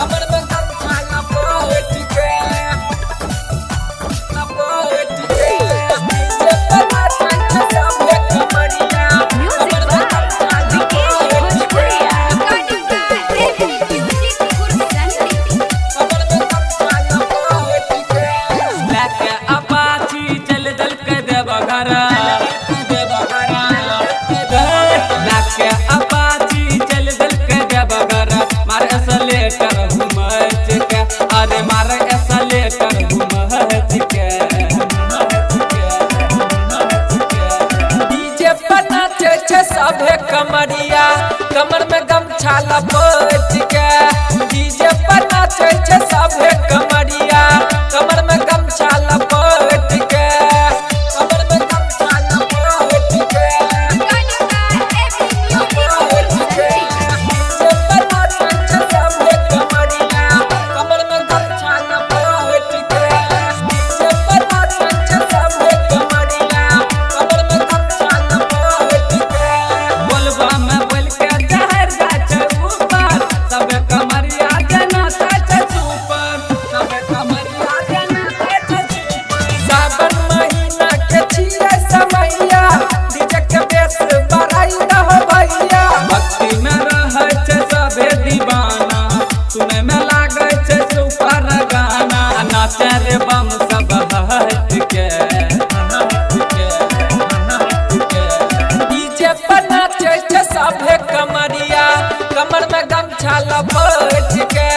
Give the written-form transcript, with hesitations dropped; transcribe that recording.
कमर में गमछा लपेट के डीजे पर नाचे सबे कमरिया कमर में गमछा लपेट के कमर में गमछा लपेट के लेके अपाची चल चल के देवघर लेके अपाची चल चल के देवघर मारे असलेटर घुमच के अरे मारे असलेटर घुमच के डीजे पर नाचे सबे कमरिया कमर में गमछा लपेट के डीजे पर नाचे सबे कमरिया कमर में गमछा लपेट के कमर में गमछा लपेट के डीजे पर नाचे सबे कमरिया कमर में गमछा लपेट के डीजे पर नाचे सबे कमरिया कमर में गमछा लपेट के बोलबा में बोल के जहर गाछ ऊपर सब कमरिया के नाचे ऊपर सब कमरिया के नाचे ऊपर सावन महीना के छिए समैया डीजे के बेस बढ़ाई रहो भैया भक्ति में रहै छै सबे दीवाना सुने में लागै छै सुपर गाना नाचे रे बम सब हट के डीजे पर नाचे सबे कमरिया कमर में गमछा लपेट के